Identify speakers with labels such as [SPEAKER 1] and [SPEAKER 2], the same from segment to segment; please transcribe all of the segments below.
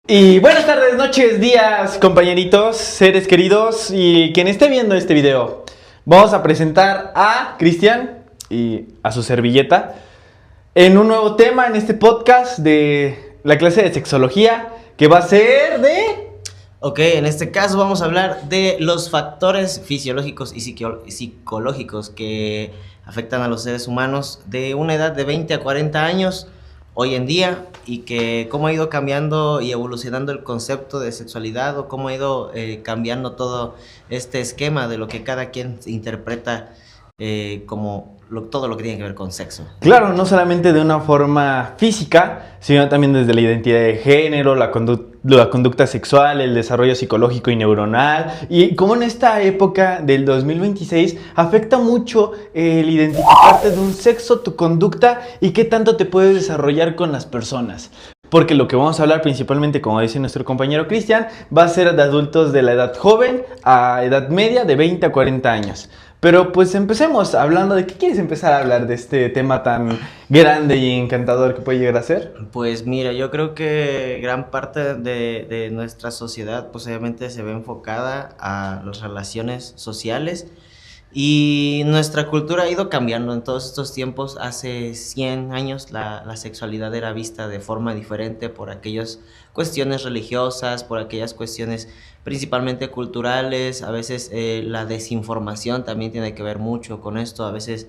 [SPEAKER 1] Y buenas tardes, noches, días, compañeritos, seres queridos y quien esté viendo este video. Vamos a presentar a Cristian y a su servilleta en un nuevo tema en este podcast de la clase de sexología que va a ser de...
[SPEAKER 2] Ok, en este caso vamos a hablar de los factores fisiológicos y psicológicos que afectan a los seres humanos de una edad de 20 a 40 años hoy en día, y que cómo ha ido cambiando y evolucionando el concepto de sexualidad, o cómo ha ido cambiando todo este esquema de lo que cada quien interpreta todo lo que tiene que ver con sexo.
[SPEAKER 1] Claro, no solamente de una forma física, sino también desde la identidad de género, la conducta sexual, el desarrollo psicológico y neuronal. Y como en esta época del 2026 afecta mucho el identificarte de un sexo, tu conducta y qué tanto te puedes desarrollar con las personas. Porque lo que vamos a hablar principalmente, como dice nuestro compañero Cristian, va a ser de adultos de la edad joven a edad media de 20 a 40 años. Pero pues empecemos hablando de qué quieres empezar a hablar de este tema tan grande y encantador que puede llegar a ser.
[SPEAKER 2] Pues mira, yo creo que gran parte de nuestra sociedad pues obviamente se ve enfocada a las relaciones sociales, y nuestra cultura ha ido cambiando en todos estos tiempos. Hace 100 años la sexualidad era vista de forma diferente por aquellas cuestiones religiosas, por aquellas cuestiones principalmente culturales. A veces la desinformación también tiene que ver mucho con esto. A veces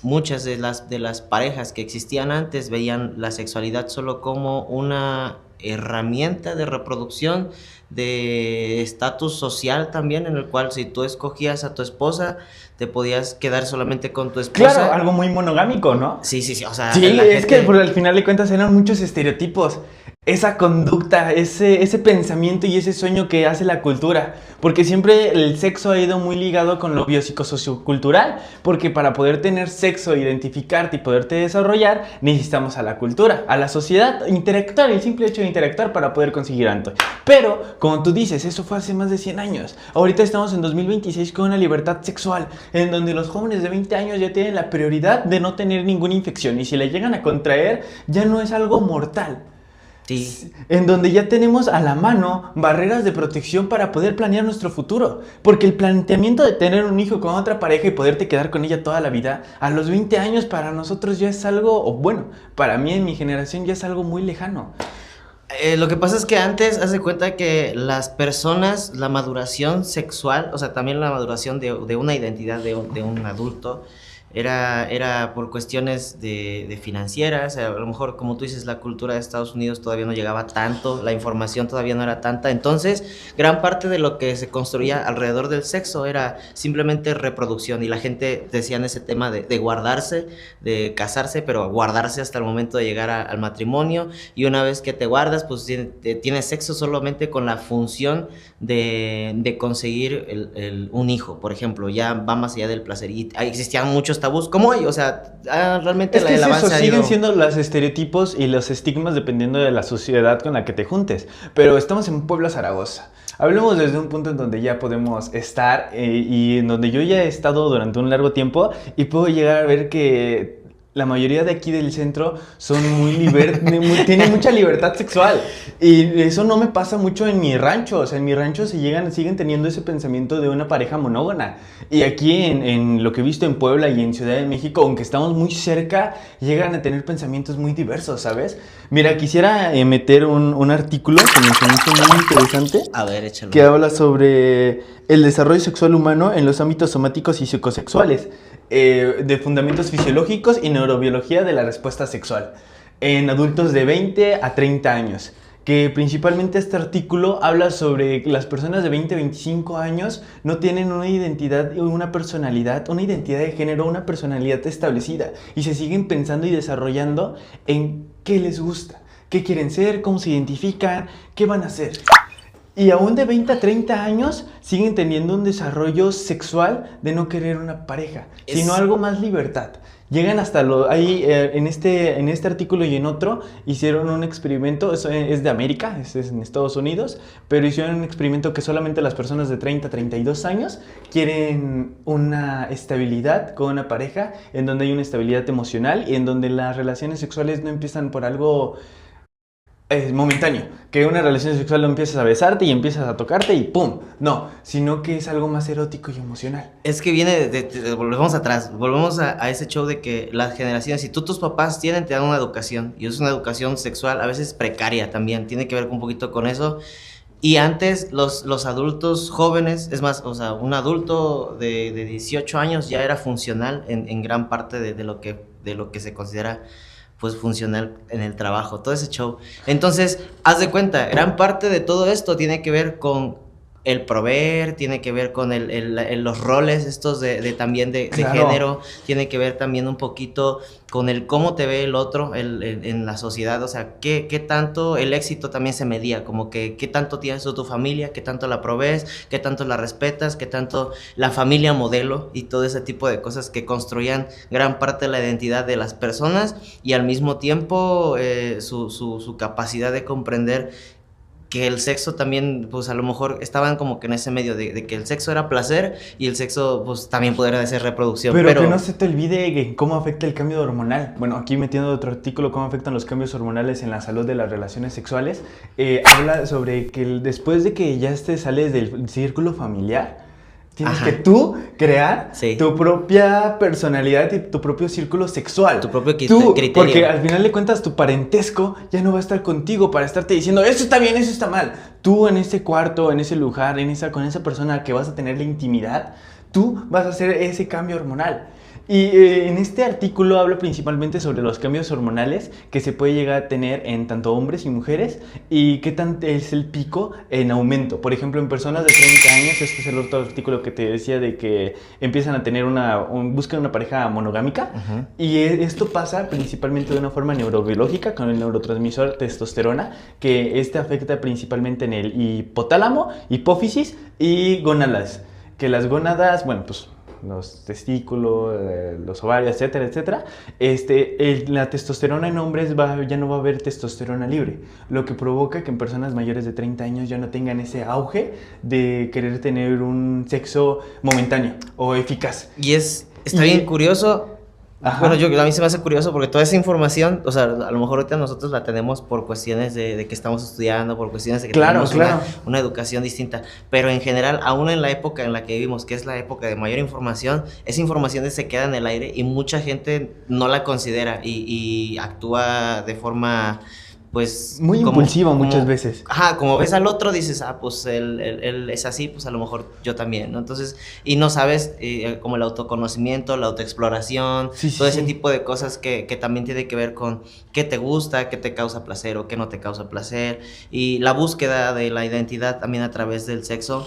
[SPEAKER 2] muchas de las parejas que existían antes veían la sexualidad solo como una herramienta de reproducción, de estatus social también, en el cual si tú escogías a tu esposa, te podías quedar solamente con tu esposa.
[SPEAKER 1] Claro, algo muy monogámico, ¿no?
[SPEAKER 2] Sí, o sea...
[SPEAKER 1] Sí, es que por al final de cuentas eran muchos estereotipos. Esa conducta, ese pensamiento y ese sueño que hace la cultura. Porque siempre el sexo ha ido muy ligado con lo biopsicosociocultural. Porque para poder tener sexo, identificarte y poderte desarrollar, necesitamos a la cultura, a la sociedad, interactuar, el simple hecho de interactuar para poder conseguir algo. Pero, como tú dices, eso fue hace más de 100 años. Ahorita estamos en 2026 con una libertad sexual, en donde los jóvenes de 20 años ya tienen la prioridad de no tener ninguna infección. Y si la llegan a contraer, ya no es algo mortal.
[SPEAKER 2] Sí.
[SPEAKER 1] En donde ya tenemos a la mano barreras de protección para poder planear nuestro futuro. Porque el planteamiento de tener un hijo con otra pareja y poderte quedar con ella toda la vida, a los 20 años para nosotros ya es algo, o bueno, para mí en mi generación ya es algo muy lejano.
[SPEAKER 2] Lo que pasa es que antes, haz de cuenta que las personas, la maduración sexual, o sea, también la maduración de una identidad de un adulto, era por cuestiones de financieras. A lo mejor, como tú dices, la cultura de Estados Unidos todavía no llegaba tanto, la información todavía no era tanta. Entonces, gran parte de lo que se construía alrededor del sexo era simplemente reproducción, y la gente decía en ese tema de guardarse, de casarse, pero guardarse hasta el momento de llegar al matrimonio. Y una vez que te guardas, pues tienes sexo solamente con la función de conseguir un hijo, por ejemplo. Ya va más allá del placer, y existían muchos tabús como hoy, o sea, realmente
[SPEAKER 1] es que
[SPEAKER 2] el avance ha
[SPEAKER 1] siguen
[SPEAKER 2] ido...
[SPEAKER 1] siendo los estereotipos y los estigmas dependiendo de la sociedad con la que te juntes. Pero estamos en Puebla, Zaragoza. Hablemos desde un punto en donde ya podemos estar y en donde yo ya he estado durante un largo tiempo y puedo llegar a ver que la mayoría de aquí del centro son tienen mucha libertad sexual. Y eso no me pasa mucho en mi rancho. O sea, en mi rancho siguen teniendo ese pensamiento de una pareja monógama. Y aquí en lo que he visto en Puebla y en Ciudad de México, aunque estamos muy cerca, llegan a tener pensamientos muy diversos, ¿sabes? Mira, quisiera meter un artículo que me parece muy interesante.
[SPEAKER 2] A ver, échalo.
[SPEAKER 1] Que habla sobre el desarrollo sexual humano en los ámbitos somáticos y psicosexuales, de fundamentos fisiológicos y neurobiología de la respuesta sexual en adultos de 20 a 30 años. Que principalmente este artículo habla sobre que las personas de 20 a 25 años no tienen una identidad, una personalidad, una identidad de género, una personalidad establecida, y se siguen pensando y desarrollando en qué les gusta, qué quieren ser, cómo se identifican, qué van a hacer. Y aún de 20 a 30 años siguen teniendo un desarrollo sexual de no querer una pareja, sino algo más libertad. Llegan hasta en este artículo y en otro hicieron un experimento. Eso es de América, es en Estados Unidos, pero hicieron un experimento que solamente las personas de 30 a 32 años quieren una estabilidad con una pareja, en donde hay una estabilidad emocional y en donde las relaciones sexuales no empiezan por algo es momentáneo, que una relación sexual no empiezas a besarte y empiezas a tocarte y ¡pum! No, sino que es algo más erótico y emocional.
[SPEAKER 2] Es que viene volvemos atrás, volvemos a ese show de que las generaciones, si tus papás te dan una educación, y es una educación sexual a veces precaria también, tiene que ver un poquito con eso. Y antes los adultos jóvenes, es más, o sea, un adulto de 18 años ya era funcional en gran parte de lo que se considera pues funcional en el trabajo, todo ese show. Entonces, haz de cuenta, gran parte de todo esto tiene que ver con el proveer, tiene que ver con los roles estos también de
[SPEAKER 1] Claro.
[SPEAKER 2] género, tiene que ver también un poquito con el cómo te ve el otro en la sociedad, o sea, qué tanto el éxito también se medía, como que qué tanto tienes tú tu familia, qué tanto la provees, qué tanto la respetas, qué tanto la familia modelo y todo ese tipo de cosas que construían gran parte de la identidad de las personas y al mismo tiempo su capacidad de comprender que el sexo también, pues a lo mejor estaban como que en ese medio de que el sexo era placer y el sexo pues también podría ser reproducción.
[SPEAKER 1] Pero que no se te olvide cómo afecta el cambio hormonal. Bueno, aquí metiendo otro artículo, cómo afectan los cambios hormonales en la salud de las relaciones sexuales. Habla sobre que después de que ya te sales del círculo familiar, tienes que tú crear tu propia personalidad y tu propio círculo sexual.
[SPEAKER 2] Tu propio criterio.
[SPEAKER 1] Porque al final de cuentas tu parentesco ya no va a estar contigo para estarte diciendo eso está bien, eso está mal. Tú en ese cuarto, en ese lugar, con esa persona que vas a tener la intimidad, tú vas a hacer ese cambio hormonal. Y en este artículo habla principalmente sobre los cambios hormonales que se puede llegar a tener en tanto hombres y mujeres y qué tan es el pico en aumento. Por ejemplo, en personas de 30 años, este es el otro artículo que te decía de que empiezan a tener buscan una pareja monogámica. Y esto pasa principalmente de una forma neurobiológica con el neurotransmisor testosterona, que afecta principalmente en el hipotálamo, hipófisis y gónadas. Que las gónadas, bueno, pues los testículos, los ovarios, etcétera, etcétera, la testosterona en hombres ya no va a haber testosterona libre, lo que provoca que en personas mayores de 30 años ya no tengan ese auge de querer tener un sexo momentáneo o eficaz.
[SPEAKER 2] Y está bien curioso. Ajá. Bueno, a mí se me hace curioso porque toda esa información, o sea, a lo mejor ahorita nosotros la tenemos por cuestiones de que estamos estudiando, por cuestiones de que tenemos una educación distinta, pero en general, aún en la época en la que vivimos, que es la época de mayor información, esa información se queda en el aire y mucha gente no la considera y actúa de forma pues
[SPEAKER 1] muy impulsiva muchas veces.
[SPEAKER 2] Ajá, como ves al otro, dices, pues él es así, pues a lo mejor yo también, ¿no? Entonces, y no sabes, como el autoconocimiento, la autoexploración, todo ese tipo de cosas que también tiene que ver con qué te gusta, qué te causa placer o qué no te causa placer, y la búsqueda de la identidad también a través del sexo.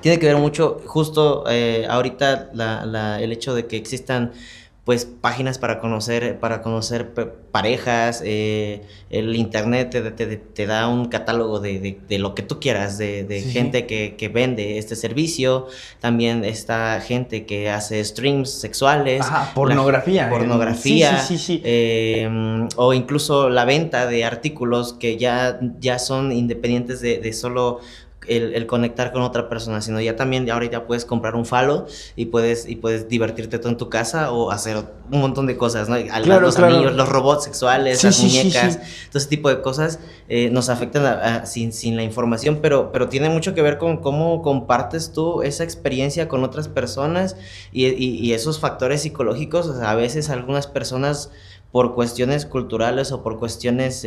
[SPEAKER 2] Tiene que ver mucho, justo ahorita el hecho de que existan pues páginas para conocer parejas, el internet te da un catálogo de lo que tú quieras, de gente que vende este servicio, también está gente que hace streams sexuales.
[SPEAKER 1] Ajá, pornografía.
[SPEAKER 2] O incluso la venta de artículos que ya son independientes de solo el conectar con otra persona, sino ya también ahora ya puedes comprar un falo y puedes divertirte tú en tu casa o hacer un montón de cosas, ¿no? Los anillos, los robots sexuales, las muñecas, todo ese tipo de cosas nos afectan sin la información, pero tiene mucho que ver con cómo compartes tú esa experiencia con otras personas y esos factores psicológicos. O sea, a veces algunas personas por cuestiones culturales o por cuestiones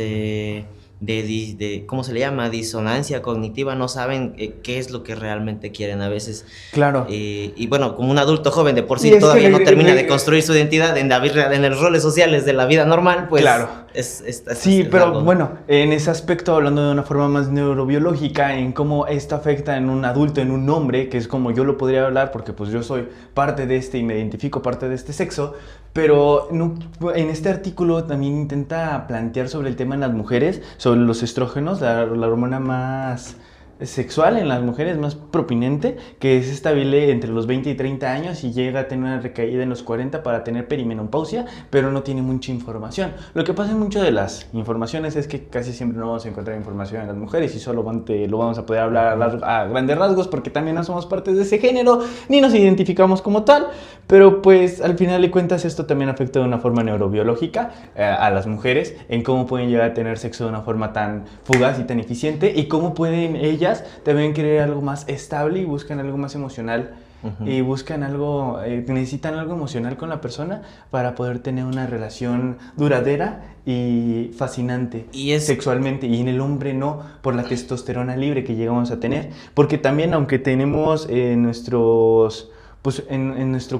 [SPEAKER 2] ¿cómo se le llama? Disonancia cognitiva, no saben qué es lo que realmente quieren a veces.
[SPEAKER 1] Claro.
[SPEAKER 2] Y bueno, como un adulto joven de por sí todavía no termina de construir su identidad en los roles sociales de la vida normal, pues... Claro.
[SPEAKER 1] Pero bueno, en ese aspecto, hablando de una forma más neurobiológica, en cómo esto afecta en un adulto, en un hombre, que es como yo lo podría hablar, porque pues yo soy parte de y me identifico parte de este sexo, pero en este artículo también intenta plantear sobre el tema en las mujeres, sobre los estrógenos, la hormona más sexual en las mujeres más prominente, que es estable entre los 20 y 30 años y llega a tener una recaída en los 40 para tener perimenopausia, pero no tiene mucha información. Lo que pasa en muchas de las informaciones es que casi siempre no vamos a encontrar información en las mujeres y solo lo vamos a poder hablar a grandes rasgos porque también no somos partes de ese género ni nos identificamos como tal, pero pues al final de cuentas esto también afecta de una forma neurobiológica a las mujeres en cómo pueden llegar a tener sexo de una forma tan fugaz y tan eficiente y cómo pueden ellas también querer algo más estable y buscan algo más emocional. Y buscan algo, necesitan algo emocional con la persona para poder tener una relación duradera y fascinante sexualmente. Y en el hombre no, por la testosterona libre que llegamos a tener. Porque también, aunque tenemos en nuestro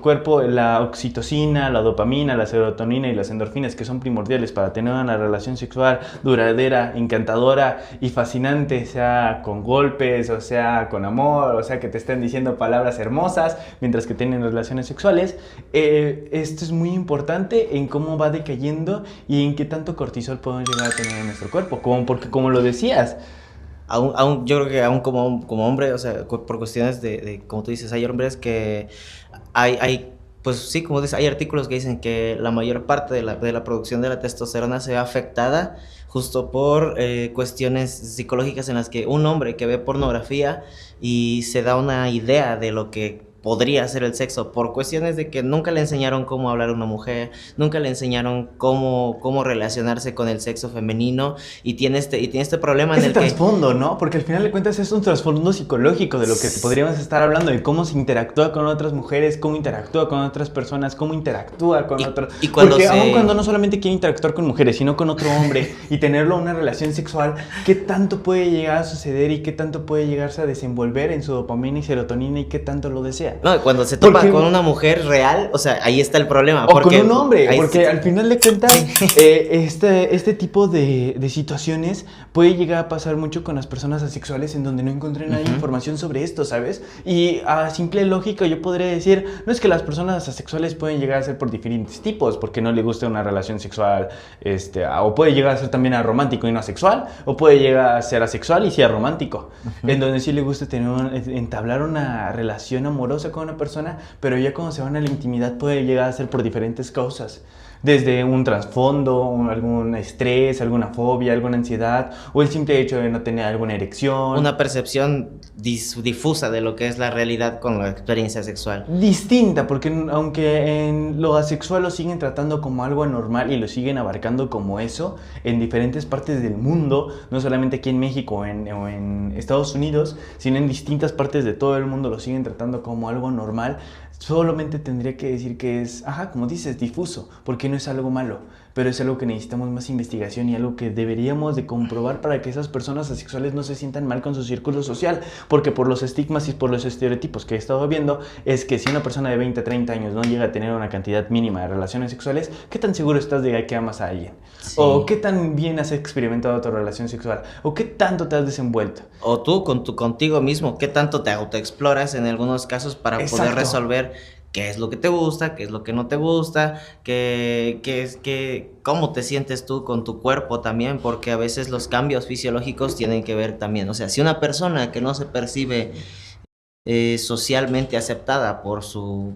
[SPEAKER 1] cuerpo la oxitocina, la dopamina, la serotonina y las endorfinas, que son primordiales para tener una relación sexual duradera, encantadora y fascinante, sea con golpes, o sea con amor, o sea que te estén diciendo palabras hermosas mientras que tienen relaciones sexuales. Esto es muy importante en cómo va decayendo y en qué tanto cortisol podemos llegar a tener en nuestro cuerpo, porque como lo decías,
[SPEAKER 2] yo creo que aún como hombre, o sea, por cuestiones como tú dices, hay hombres que pues sí, como dices, hay artículos que dicen que la mayor parte de la producción de la testosterona se ve afectada justo por cuestiones psicológicas en las que un hombre que ve pornografía y se da una idea de lo que podría ser el sexo, por cuestiones de que nunca le enseñaron cómo hablar a una mujer, nunca le enseñaron cómo relacionarse con el sexo femenino, y tiene este problema en el
[SPEAKER 1] trasfondo, ¿no? Porque al final de cuentas es un trasfondo psicológico de lo que podríamos estar hablando, de cómo se interactúa con otras mujeres, cómo interactúa con otras personas, cómo interactúa con otras... Porque aun cuando no solamente quiere interactuar con mujeres, sino con otro hombre y tenerlo una relación sexual, ¿qué tanto puede llegar a suceder y qué tanto puede llegarse a desenvolver en su dopamina y serotonina y qué tanto lo desea?
[SPEAKER 2] No, cuando se topa con una mujer real, o sea, ahí está el problema.
[SPEAKER 1] O con un hombre, porque al final de cuentas, este tipo de situaciones puede llegar a pasar mucho con las personas asexuales en donde no encontré nadie información sobre esto, ¿sabes? Y a simple lógica yo podría decir, no es que las personas asexuales pueden llegar a ser por diferentes tipos, porque no le guste una relación sexual, o puede llegar a ser también aromántico y no asexual, o puede llegar a ser asexual y sí aromántico, en donde sí le gusta entablar una relación amorosa con una persona, pero ya cuando se van a la intimidad puede llegar a ser por diferentes causas, desde un trasfondo, algún estrés, alguna fobia, alguna ansiedad, o el simple hecho de no tener alguna erección.
[SPEAKER 2] Una percepción difusa de lo que es la realidad con la experiencia sexual.
[SPEAKER 1] Distinta, porque aunque en lo asexual lo siguen tratando como algo anormal y lo siguen abarcando como eso, en diferentes partes del mundo, no solamente aquí en México o en Estados Unidos, sino en distintas partes de todo el mundo lo siguen tratando como algo normal. Solamente tendría que decir que es, como dices, difuso, porque no es algo malo, pero es algo que necesitamos más investigación y algo que deberíamos de comprobar para que esas personas asexuales no se sientan mal con su círculo social, porque por los estigmas y por los estereotipos que he estado viendo, es que si una persona de 20 a 30 años no llega a tener una cantidad mínima de relaciones sexuales, ¿qué tan seguro estás de que amas a alguien? Sí. O ¿qué tan bien has experimentado tu relación sexual? O ¿qué tanto te has desenvuelto?
[SPEAKER 2] O tú contigo mismo, ¿qué tanto te autoexploras en algunos casos para poder resolver qué es lo que te gusta, qué es lo que no te gusta, cómo te sientes tú con tu cuerpo también? Porque a veces los cambios fisiológicos tienen que ver también. O sea, si una persona que no se percibe socialmente aceptada por su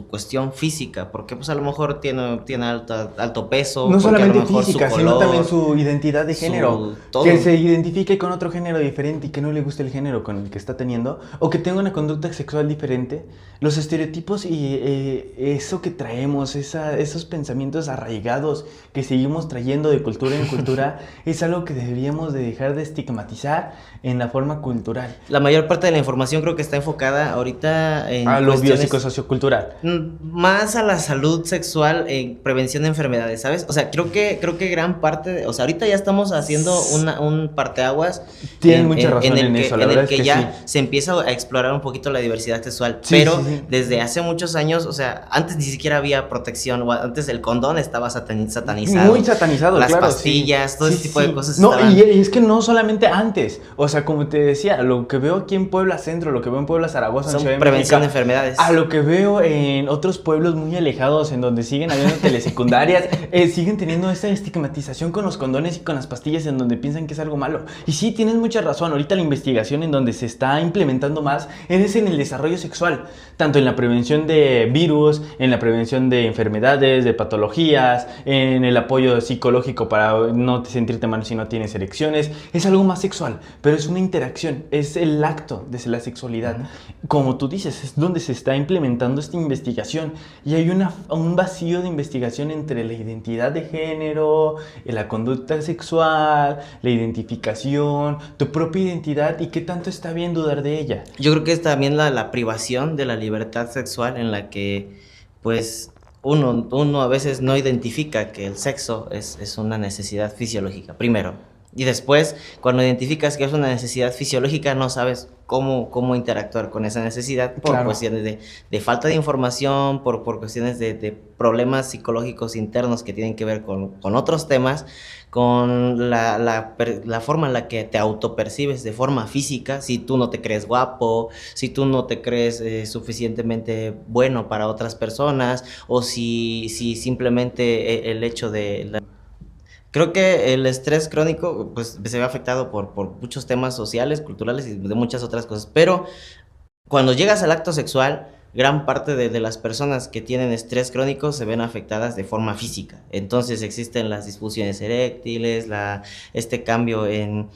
[SPEAKER 2] cuestión física, porque pues a lo mejor tiene alto peso,
[SPEAKER 1] no solamente
[SPEAKER 2] a lo mejor
[SPEAKER 1] física,
[SPEAKER 2] su color,
[SPEAKER 1] sino también su identidad de género, que se identifique con otro género diferente y que no le guste el género con el que está teniendo, o que tenga una conducta sexual diferente. Los estereotipos y eso que traemos, esos pensamientos arraigados que seguimos trayendo de cultura en cultura, es algo que deberíamos de dejar de estigmatizar en la forma cultural.
[SPEAKER 2] La mayor parte de la información creo que está enfocada ahorita en
[SPEAKER 1] a lo biopsicosociocultural.
[SPEAKER 2] Más a la salud sexual, prevención de enfermedades, ¿sabes? O sea, creo que gran parte, o sea, ahorita ya estamos haciendo un parteaguas.
[SPEAKER 1] Tienen mucha razón en eso, la verdad es que
[SPEAKER 2] ya sí. Se empieza a explorar un poquito la diversidad sexual, sí, pero sí. Desde hace muchos años, o sea, antes ni siquiera había protección, o antes el condón estaba satanizado.
[SPEAKER 1] Muy satanizado,
[SPEAKER 2] las
[SPEAKER 1] claro.
[SPEAKER 2] Pastillas, sí. Todo ese tipo de cosas.
[SPEAKER 1] No, y es que no solamente antes, o sea, como te decía, lo que veo aquí en Puebla Centro, lo que veo en Puebla Zaragoza,
[SPEAKER 2] son prevención de enfermedades.
[SPEAKER 1] A lo que veo en otros pueblos muy alejados, en donde siguen habiendo telesecundarias, siguen teniendo esa estigmatización con los condones y con las pastillas, en donde piensan que es algo malo. Y sí, tienes mucha razón. Ahorita la investigación en donde se está implementando más es en el desarrollo sexual, tanto en la prevención de virus, en la prevención de enfermedades, de patologías, en el apoyo psicológico para no sentirte mal si no tienes erecciones. Es algo más sexual, pero es una interacción, es el acto de la sexualidad. Como tú dices, es donde se está implementando esta investigación y hay un vacío de investigación entre la identidad de género, la conducta sexual, la identificación, tu propia identidad y qué tanto está bien dudar de ella.
[SPEAKER 2] Yo creo que es también la privación de la libertad sexual, en la que pues uno a veces no identifica que el sexo es una necesidad fisiológica, primero. Y después, cuando identificas que es una necesidad fisiológica, no sabes cómo interactuar con esa necesidad por
[SPEAKER 1] Claro.
[SPEAKER 2] cuestiones de falta de información, por cuestiones de problemas psicológicos internos que tienen que ver con otros temas, con la forma en la que te autopercibes de forma física. Si tú no te crees guapo, si tú no te crees suficientemente bueno para otras personas, o si simplemente el hecho de... Creo que el estrés crónico pues se ve afectado por muchos temas sociales, culturales y de muchas otras cosas, pero cuando llegas al acto sexual, gran parte de las personas que tienen estrés crónico se ven afectadas de forma física. Entonces existen las disfunciones eréctiles, este cambio en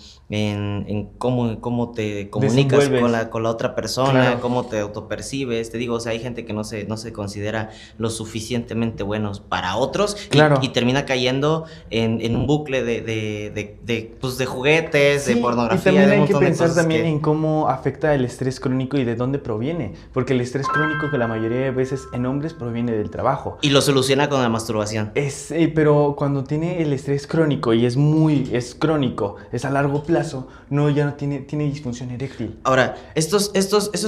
[SPEAKER 2] cómo te comunicas con la otra persona, claro, cómo te autopercibes. Te digo, o sea, hay gente que no se considera lo suficientemente buenos para otros, claro, y termina cayendo en un bucle de juguetes, sí, de pornografía.
[SPEAKER 1] Y también hay que pensar también en cómo afecta el estrés crónico y de dónde proviene, porque el estrés crónico, que la mayoría de veces en hombres, proviene del trabajo.
[SPEAKER 2] Y lo soluciona con la masturbación.
[SPEAKER 1] Pero cuando tiene el estrés crónico y es crónico, es a largo plazo, ya no tiene disfunción eréctil.
[SPEAKER 2] Ahora, esos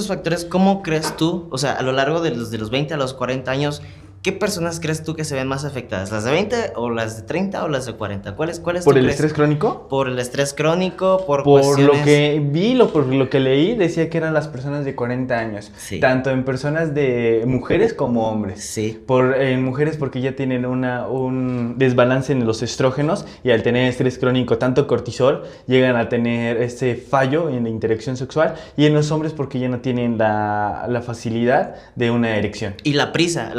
[SPEAKER 2] factores, ¿cómo crees tú, o sea, a lo largo de los 20 a los 40 años, qué personas crees tú que se ven más afectadas? ¿Las de 20 o las de 30 o las de 40? ¿Cuáles
[SPEAKER 1] ¿Por el crees? ¿Estrés crónico?
[SPEAKER 2] Por el estrés crónico, por
[SPEAKER 1] cuestiones... lo que vi, por lo que leí, decía que eran las personas de 40 años. Sí. Tanto en personas de mujeres como hombres.
[SPEAKER 2] Sí.
[SPEAKER 1] En mujeres porque ya tienen un desbalance en los estrógenos y al tener estrés crónico, tanto cortisol, llegan a tener ese fallo en la interacción sexual. Y en los hombres porque ya no tienen la facilidad de una erección.
[SPEAKER 2] Y la prisa,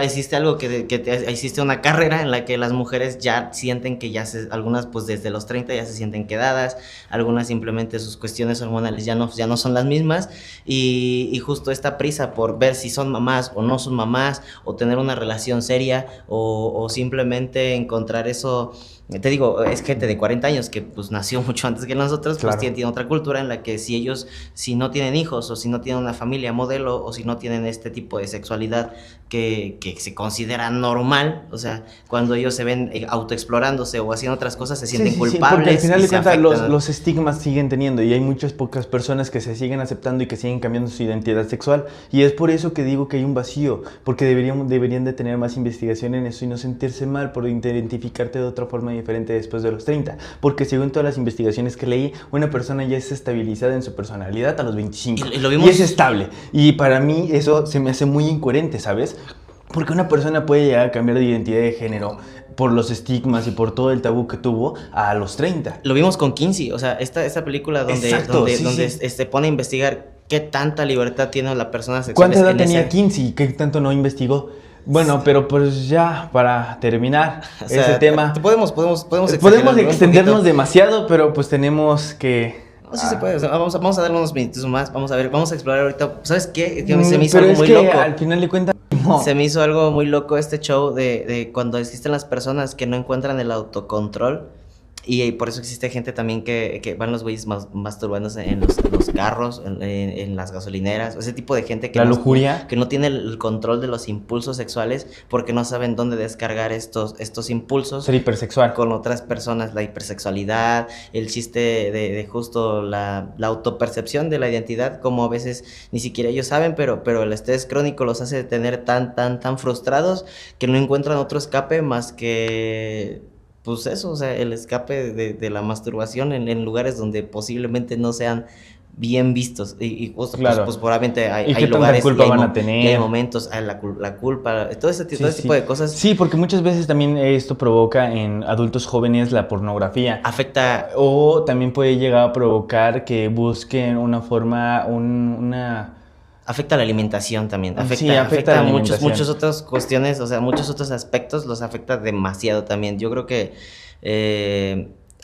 [SPEAKER 2] existe algo existe una carrera en la que las mujeres ya sienten que algunas pues desde los 30 ya se sienten quedadas, algunas simplemente sus cuestiones hormonales ya no son las mismas, y justo esta prisa por ver si son mamás o no son mamás, o tener una relación seria, o simplemente encontrar eso. Te digo, es gente de 40 años que pues nació mucho antes que nosotros, claro, pues tiene otra cultura en la que si no tienen hijos, o si no tienen una familia modelo, o si no tienen este tipo de sexualidad que se considera normal, o sea, cuando ellos se ven autoexplorándose o haciendo otras cosas, se sienten culpables.
[SPEAKER 1] Porque al final de cuentas los estigmas siguen teniendo, y hay muchas pocas personas que se siguen aceptando y que siguen cambiando su identidad sexual, y es por eso que digo que hay un vacío, porque deberían de tener más investigación en eso y no sentirse mal por identificarte de otra forma diferente después de los 30, porque según todas las investigaciones que leí, una persona ya es estabilizada en su personalidad a los 25 y es estable, y para mí eso se me hace muy incoherente, ¿sabes? Porque una persona puede llegar a cambiar de identidad de género por los estigmas y por todo el tabú que tuvo a los 30.
[SPEAKER 2] Lo vimos con Kinsey, o sea, esta película donde se pone a investigar qué tanta libertad tiene la persona sexual.
[SPEAKER 1] ¿Cuánta edad tenía Kinsey? ¿Qué tanto no investigó? Bueno, pero pues ya para terminar ese tema,
[SPEAKER 2] podemos
[SPEAKER 1] extendernos demasiado, pero pues tenemos que...
[SPEAKER 2] No, sí se puede, o sea, vamos a darle unos minutos más, vamos a explorar ahorita. ¿Sabes qué? Que se me hizo algo muy loco.
[SPEAKER 1] Al final de cuentas, no.
[SPEAKER 2] Se me hizo algo muy loco este show de cuando existen las personas que no encuentran el autocontrol. Y por eso existe gente también que van los güeyes masturbándose en los carros, en las gasolineras, ese tipo de gente que
[SPEAKER 1] lujuria,
[SPEAKER 2] que no tiene el control de los impulsos sexuales porque no saben dónde descargar estos impulsos.
[SPEAKER 1] Ser hipersexual.
[SPEAKER 2] Con otras personas, la hipersexualidad, el chiste de justo la autopercepción de la identidad, como a veces ni siquiera ellos saben, pero el estrés crónico los hace tener tan frustrados que no encuentran otro escape más que... pues eso, o sea, el escape de la masturbación en lugares donde posiblemente no sean bien vistos. Y justo,
[SPEAKER 1] Claro.
[SPEAKER 2] pues probablemente
[SPEAKER 1] ¿Y qué
[SPEAKER 2] hay
[SPEAKER 1] tanta
[SPEAKER 2] lugares
[SPEAKER 1] culpa
[SPEAKER 2] y
[SPEAKER 1] van a tener?
[SPEAKER 2] y hay momentos, la culpa, todo ese
[SPEAKER 1] Sí,
[SPEAKER 2] tipo de cosas
[SPEAKER 1] Sí, porque muchas veces también esto provoca en adultos jóvenes la pornografía.
[SPEAKER 2] afecta.
[SPEAKER 1] O también puede llegar a provocar que busquen una forma, una...
[SPEAKER 2] Afecta la alimentación también,
[SPEAKER 1] Sí, afecta la
[SPEAKER 2] a muchas,
[SPEAKER 1] alimentación.
[SPEAKER 2] muchas otras cuestiones, o sea, muchos otros aspectos los afecta demasiado también. Yo creo que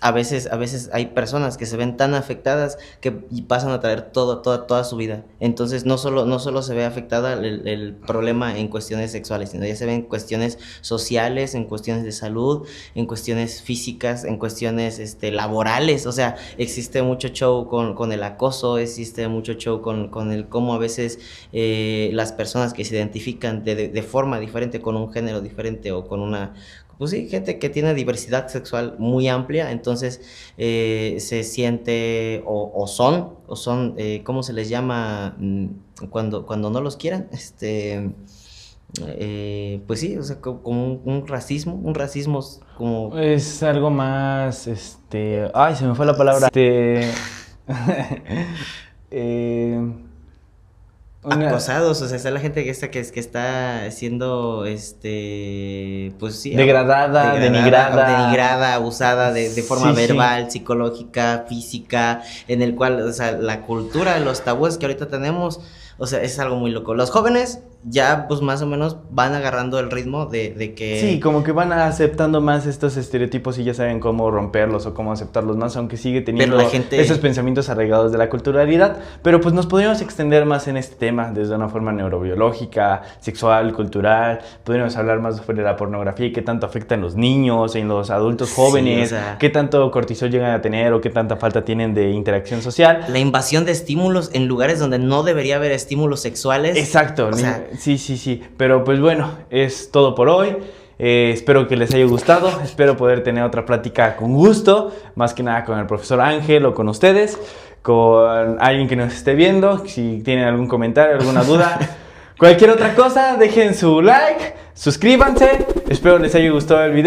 [SPEAKER 2] a veces hay personas que se ven tan afectadas que pasan a traer toda su vida. Entonces no solo se ve afectada el problema en cuestiones sexuales, sino ya se ve en cuestiones sociales, en cuestiones de salud, en cuestiones físicas, en cuestiones laborales. O sea, existe mucho show con el acoso, existe mucho show con el cómo a veces las personas que se identifican de forma diferente, con un género diferente o con una... Pues sí, gente que tiene diversidad sexual muy amplia, entonces se siente o son, ¿cómo se les llama cuando no los quieran? Pues sí, o sea, como un racismo como...
[SPEAKER 1] Es algo más, Ay, se me fue la palabra. Una...
[SPEAKER 2] acosados, o sea, está la gente que está siendo, pues sí, denigrada, abusada de forma verbal, psicológica, física, en el cual, o sea, la cultura, los tabúes que ahorita tenemos, o sea, es algo muy loco. Los jóvenes ya, pues, más o menos van agarrando el ritmo de que...
[SPEAKER 1] Sí, como que van aceptando más estos estereotipos y ya saben cómo romperlos o cómo aceptarlos más, aunque sigue teniendo esos pensamientos arraigados de la culturalidad. Pero pues nos podríamos extender más en este tema desde una forma neurobiológica, sexual, cultural. Podríamos hablar más sobre la pornografía y qué tanto afecta en los niños, en los adultos jóvenes, sí, o sea, qué tanto cortisol llegan a tener o qué tanta falta tienen de interacción social.
[SPEAKER 2] La invasión de estímulos en lugares donde no debería haber estímulos sexuales.
[SPEAKER 1] Exacto, o sea, sí. Pero pues bueno, es todo por hoy. Espero que les haya gustado. Espero poder tener otra plática con gusto. Más que nada con el profesor Ángel o con ustedes. Con alguien que nos esté viendo. Si tienen algún comentario, alguna duda, cualquier otra cosa, dejen su like, suscríbanse. Espero les haya gustado el video.